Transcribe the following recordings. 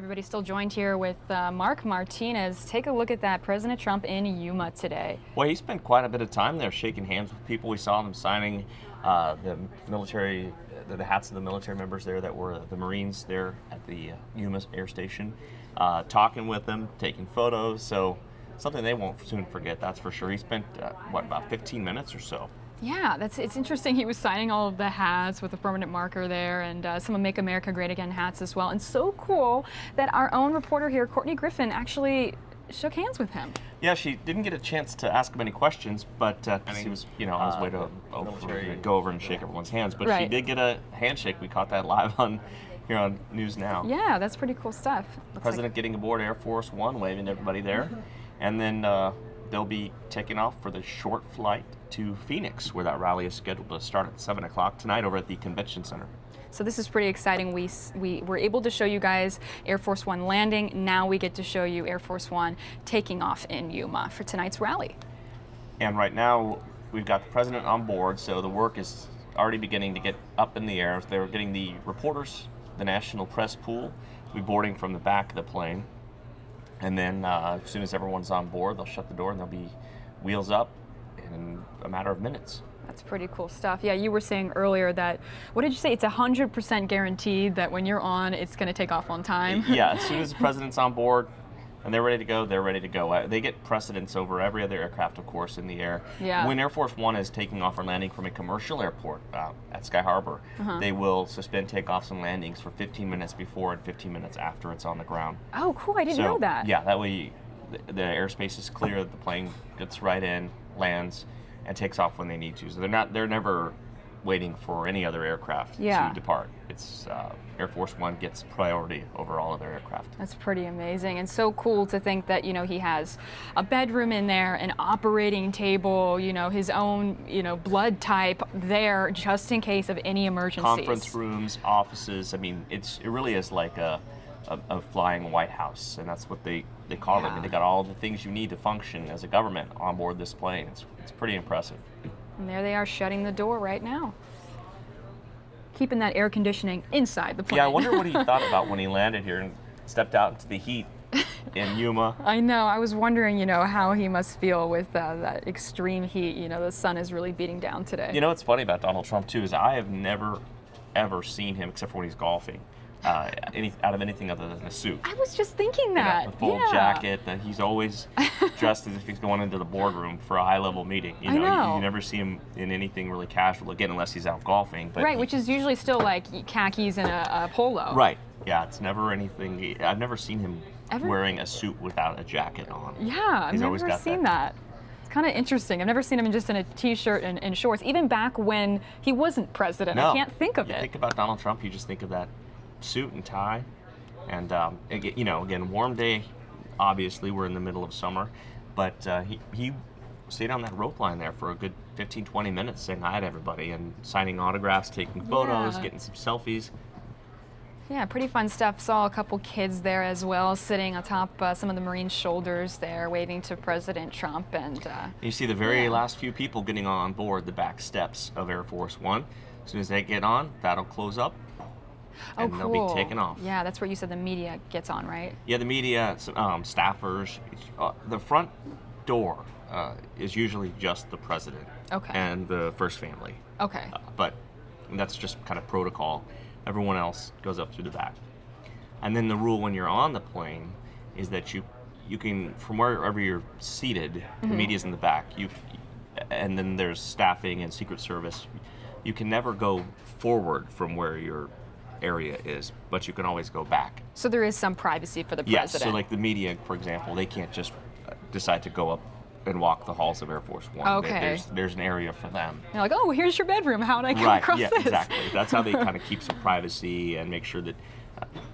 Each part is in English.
everybody, still joined here with Mark Martinez. Take a look at that. President Trump in Yuma today. Well, he spent quite a bit of time there shaking hands with people. We saw them signing the military, the hats of the military members there that were the Marines there at the Yuma Air Station, talking with them, taking photos. So something they won't soon forget, that's for sure. He spent, what, about 15 minutes or so. Yeah, it's interesting. He was signing all of the hats with a permanent marker there, and some of Make America Great Again hats as well. And so cool that our own reporter here, Courtney Griffin, actually shook hands with him. Yeah, she didn't get a chance to ask him any questions, but he was, on his way to go over and shake everyone's hands. But right. She did get a handshake. We caught that live here on News Now. Yeah, that's pretty cool stuff. The president getting aboard Air Force One, waving to everybody there, and then they'll be taking off for the short flight to Phoenix, where that rally is scheduled to start at 7 o'clock tonight over at the Convention Center. So this is pretty exciting. We were able to show you guys Air Force One landing. Now we get to show you Air Force One taking off in Yuma for tonight's rally. And right now we've got the president on board, so the work is already beginning to get up in the air. They're getting the reporters, the national press pool, will be boarding from the back of the plane. And then as soon as everyone's on board, they'll shut the door and they'll be wheels up in a matter of minutes. That's pretty cool stuff. Yeah, you were saying earlier that, what did you say? It's 100% guaranteed that when you're on, it's going to take off on time. Yeah, as soon as the president's on board and they're ready to go, they're ready to go. They get precedence over every other aircraft, of course, in the air. Yeah. When Air Force One is taking off or landing from a commercial airport at Sky Harbor, they will suspend takeoffs and landings for 15 minutes before and 15 minutes after it's on the ground. Oh, cool. I didn't know that. Yeah, that way the airspace is clear, the plane gets right in, lands, and takes off when they need to. So they're never waiting for any other aircraft to depart. It's Air Force One gets priority over all other aircraft. That's pretty amazing, and so cool to think that he has a bedroom in there, an operating table, his own blood type there just in case of any emergencies. Conference rooms, offices. I mean, it really is like a flying White House, and that's what they call it. I mean, they got all the things you need to function as a government on board this plane. It's pretty impressive. And there they are shutting the door right now, keeping that air conditioning inside the plane. Yeah, I wonder what he thought about when he landed here and stepped out into the heat in Yuma. I know. I was wondering, how he must feel with that extreme heat. The sun is really beating down today. What's funny about Donald Trump too is I have never ever seen him, except for when he's golfing, out of anything other than a suit. I was just thinking that. The full jacket, that he's always dressed as if he's going into the boardroom for a high-level meeting. I know. You never see him in anything really casual, again, unless he's out golfing. But right, which is usually still like khakis and a polo. Right, yeah, it's never anything. I've never seen him wearing a suit without a jacket on. Yeah, I've never seen that. It's kind of interesting. I've never seen him just in a t-shirt and shorts, even back when he wasn't president. No. I can't think of it. Think about Donald Trump, you just think of that suit and tie, and again, warm day. Obviously, we're in the middle of summer, but he stayed on that rope line there for a good 15-20 minutes, saying hi to everybody and signing autographs, taking photos, getting some selfies. Yeah, pretty fun stuff. Saw a couple kids there as well, sitting atop some of the Marines' shoulders there, waving to President Trump. And you see the very last few people getting on board the back steps of Air Force One. As soon as they get on, that'll close up. And they'll be taken off. Yeah, that's where you said the media gets on, right? Yeah, the media, staffers. The front door is usually just the president and the first family. Okay. But that's just kind of protocol. Everyone else goes up through the back. And then the rule when you're on the plane is that you can, from wherever you're seated, the media's in the back, and then there's staffing and Secret Service. You can never go forward from where your area is, but you can always go back. So there is some privacy for the president. Yes, so like the media, for example, they can't just decide to go up and walk the halls of Air Force One. Okay. There's an area for them. You're like, oh, here's your bedroom. How would I come across this? Exactly. That's how they kind of keep some privacy and make sure that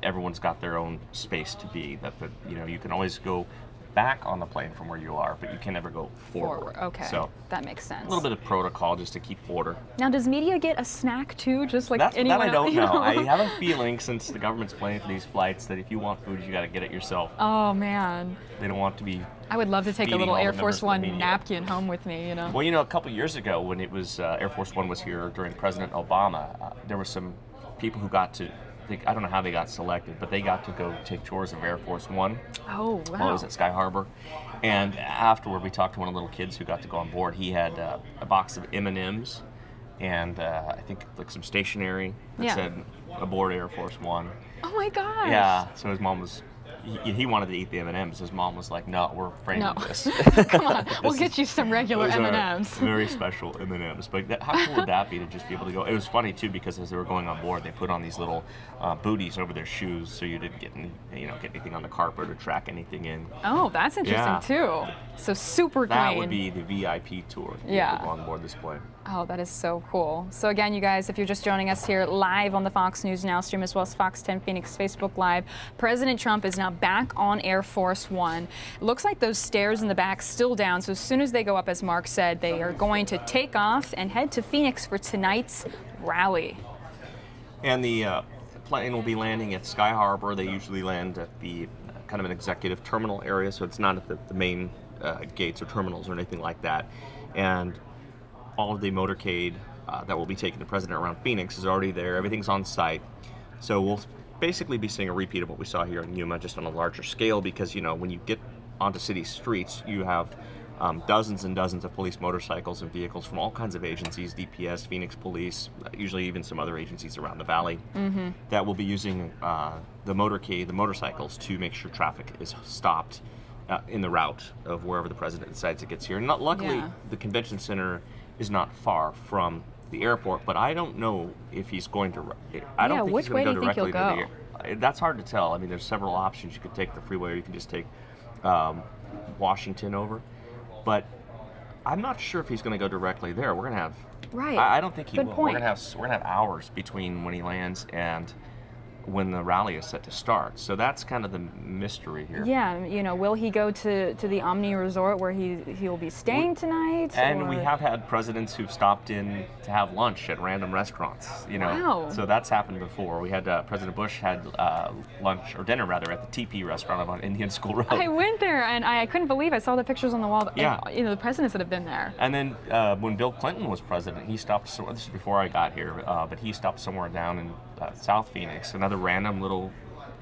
everyone's got their own space to be. But you can always go back on the plane from where you are, but you can never go forward. Okay, so that makes sense. A little bit of protocol just to keep order. Now, does media get a snack too, just like anyone else? That I don't know. I have a feeling, since the government's paying for these flights, that if you want food, you got to get it yourself. Oh man. They don't want to be. I would love to take a little Air Force One napkin home with me. Well, a couple years ago when it was Air Force One was here during President Obama, there were some people who got to I don't know how they got selected, but they got to go take tours of Air Force One. Oh, wow. While I was at Sky Harbor. And afterward, we talked to one of the little kids who got to go on board. He had a box of M&Ms and I think like some stationery that said aboard Air Force One. Oh my gosh. Yeah, so his mom was, he wanted to eat the M&Ms. His mom was like, no, we're afraid of this. Come on, we'll get you some regular M&Ms. Very special M&Ms. But how cool would that be to just be able to go? It was funny too because as they were going on board, they put on these little booties over their shoes so you didn't get get anything on the carpet or track anything in. Oh, that's interesting too. So super clean. That would be the VIP tour. To go on board this plane. Oh, that is so cool. So again, you guys, if you're just joining us here live on the Fox News Now stream as well as Fox 10 Phoenix Facebook Live, President Trump is now back on Air Force One. It looks like those stairs in the back still down, so as soon as they go up, as Mark said, they are going to take off and head to Phoenix for tonight's rally. And the plane will be landing at Sky Harbor. They usually land at the kind of an executive terminal area, so it's not at the main gates or terminals or anything like that. And all of the motorcade that will be taking the president around Phoenix is already there. Everything's on site. So we'll basically be seeing a repeat of what we saw here in Yuma, just on a larger scale, because, when you get onto city streets, you have dozens and dozens of police motorcycles and vehicles from all kinds of agencies, DPS, Phoenix Police, usually even some other agencies around the valley, that will be using the motorcade, the motorcycles, to make sure traffic is stopped in the route of wherever the president decides it gets here. And luckily, the convention center is not far from the airport, but I don't know if he's going to. I don't think he's going to go directly to the airport. That's hard to tell. I mean, there's several options. You could take the freeway, or you can just take Washington over. But I'm not sure if he's going to go directly there. We're going to have. Right. I don't think he will. Point. We're going to have hours between when he lands and when the rally is set to start. So that's kind of the mystery here. Yeah, will he go to the Omni Resort where he will be staying tonight? And we have had presidents who've stopped in to have lunch at random restaurants, Wow. So that's happened before. We had President Bush had lunch, or dinner rather, at the TP restaurant on Indian School Road. I went there and I couldn't believe I saw the pictures on the wall. Yeah. And, the presidents that have been there. And then when Bill Clinton was president, he stopped, this is before I got here, but he stopped somewhere down in South Phoenix, another random little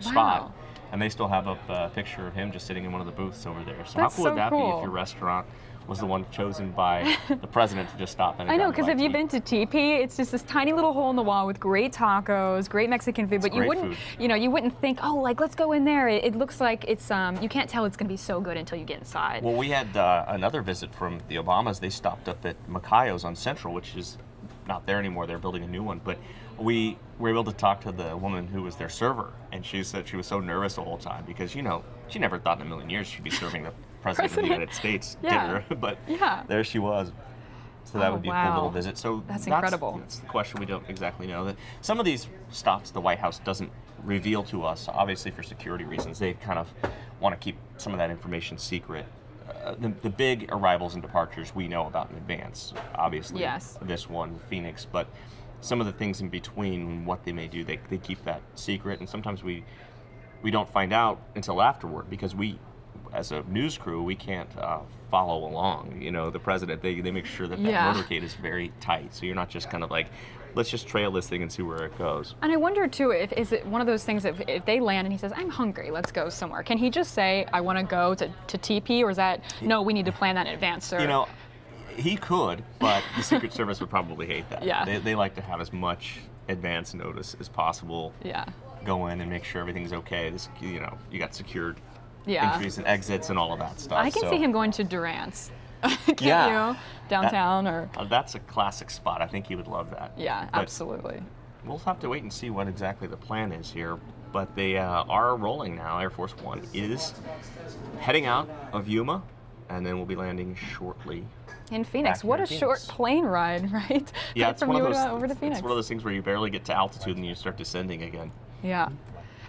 spot, and they still have up a picture of him just sitting in one of the booths over there. So how cool would that be if your restaurant was the one chosen by the president to just stop in? I know, because if you've been to TP, it's just this tiny little hole in the wall with great tacos, great Mexican food, but you wouldn't, you wouldn't think, oh, like let's go in there. It looks like it's, you can't tell it's going to be so good until you get inside. Well, we had another visit from the Obamas. They stopped up at Macayo's on Central, which is not there anymore. They're building a new one, but we were able to talk to the woman who was their server, and she said she was so nervous the whole time because, she never thought in a million years she'd be serving the president of the United States dinner, but there she was. So that would be a cool little visit. So that's incredible. That's the question we don't exactly know. Some of these stops the White House doesn't reveal to us, obviously for security reasons. They kind of want to keep some of that information secret. The big arrivals and departures we know about in advance, obviously. This one, Phoenix, but some of the things in between, what they may do, they keep that secret, and sometimes we don't find out until afterward because we, as a news crew, we can't follow along. The president, they make sure that motorcade is very tight, so you're not just kind of like, let's just trail this thing and see where it goes. And I wonder too, is it one of those things that if they land and he says, I'm hungry, let's go somewhere, can he just say, I want to go to TP, or is that, no, we need to plan that in advance, sir? He could, but the Secret Service would probably hate that. Yeah. They like to have as much advance notice as possible. Yeah. Go in and make sure everything's okay. You got secured entries and exits and all of that stuff. I can see him going to Durant's. You? Downtown or... that's a classic spot. I think he would love that. Yeah, but absolutely. We'll have to wait and see what exactly the plan is here. But they are rolling now. Air Force One is heading out of Yuma, and then we'll be landing shortly in Phoenix. What a short plane ride, right? Yeah, it's from one of those, over to Phoenix. It's one of those things where you barely get to altitude and you start descending again. Yeah.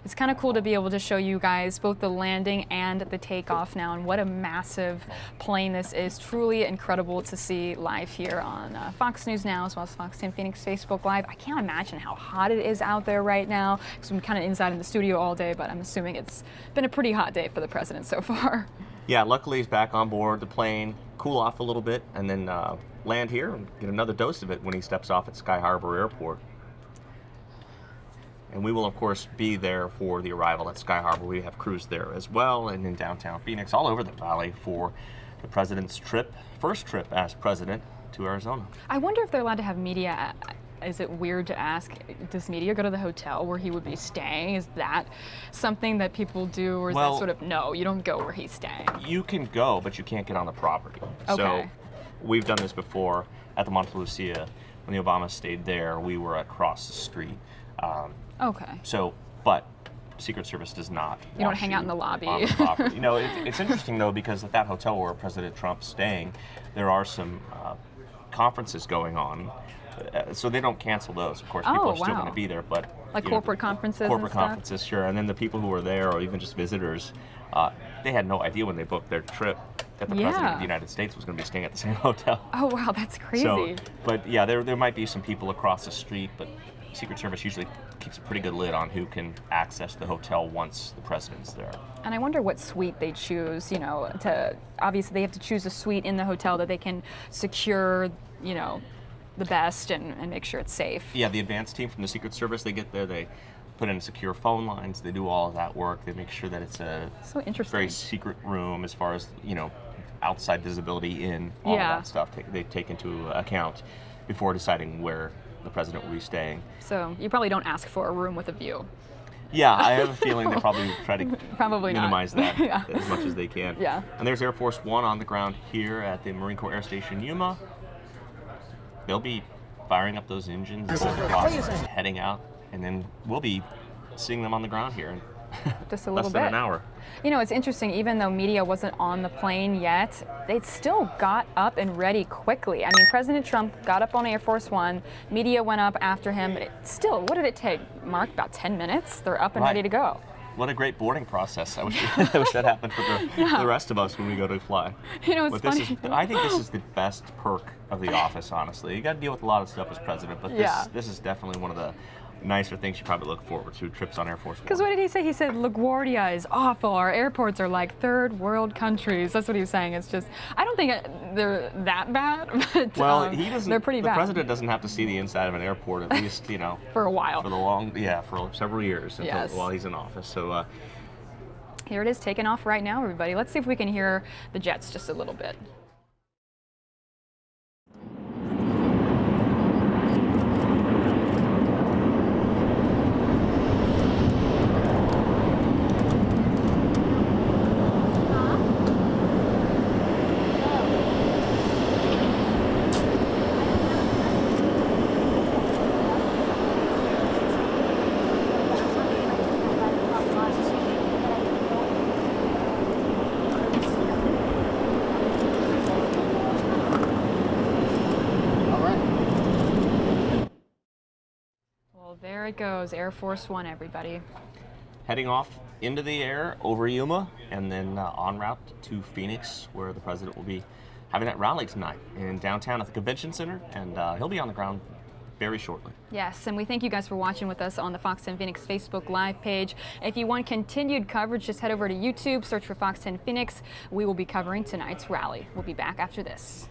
It's kind of cool to be able to show you guys both the landing and the takeoff now, and what a massive plane this is. Truly incredible to see live here on Fox News Now, as well as Fox 10 Phoenix Facebook Live. I can't imagine how hot it is out there right now, because I'm kind of inside in the studio all day, but I'm assuming it's been a pretty hot day for the president so far. Yeah, luckily he's back on board the plane, cool off a little bit, and then land here and get another dose of it when he steps off at Sky Harbor Airport. And we will, of course, be there for the arrival at Sky Harbor. We have crews there as well, and in downtown Phoenix, all over the valley for the president's trip, first trip as president to Arizona. I wonder if they're allowed to have media. Is it weird to ask, does media go to the hotel where he would be staying? Is that something that people do, or is that sort of, no, you don't go where he's staying? You can go, but you can't get on the property. Okay. So we've done this before at the Monte Lucia. When the Obamas stayed there, we were across the street. Okay. So, but Secret Service does not. You don't hang out in the lobby. On the property. You know, it's interesting though, because at that hotel where President Trump's staying, there are some conferences going on. So they don't cancel those. Of course, people are still going to be there, but like corporate conferences. Corporate conferences, sure. And then the people who were there, or even just visitors, they had no idea when they booked their trip that the President of the United States was going to be staying at the same hotel. Oh wow, that's crazy. So, but yeah, there might be some people across the street, but Secret Service usually keeps a pretty good lid on who can access the hotel once the president's there. And I wonder what suite they choose, you know, obviously they have to choose a suite in the hotel that they can secure, you know, the best and make sure it's safe. Yeah, the advanced team from the Secret Service, they get there, they put in secure phone lines, they do all of that work, they make sure that it's a very secret room as far as, you know, outside visibility in, all of that stuff they take into account before deciding where the president will be staying. So you probably don't ask for a room with a view. Yeah, I have a feeling they probably try to minimize that as much as they can. Yeah. And there's Air Force One on the ground here at the Marine Corps Air Station Yuma. They'll be firing up those engines, heading out, and then we'll be seeing them on the ground here in just a little less than an hour. You know, it's interesting, even though media wasn't on the plane yet, they still got up and ready quickly. I mean, President Trump got up on Air Force One, media went up after him, but still, what did it take, Mark? About 10 minutes? They're up and ready to go. What a great boarding process. I wish that happened for the rest of us when we go to fly. You know, it's funny. I think this is the best perk of the office, honestly. You got to deal with a lot of stuff as president, but this is definitely one of the nicer things you probably look forward to, trips on Air Force One. Because what did he say? He said LaGuardia is awful. Our airports are like third world countries. That's what he was saying. It's just, I don't think they're that bad, but well, he doesn't, they're pretty bad. The president doesn't have to see the inside of an airport, at least, you know. For a while. For several years while he's in office. So here it is, taking off right now, everybody. Let's see if we can hear the jets just a little bit. There it goes, Air Force One, everybody. Heading off into the air over Yuma, and then en route to Phoenix, where the president will be having that rally tonight in downtown at the convention center, and he'll be on the ground very shortly. Yes, and we thank you guys for watching with us on the Fox 10 Phoenix Facebook Live page. If you want continued coverage, just head over to YouTube, search for Fox 10 Phoenix. We will be covering tonight's rally. We'll be back after this.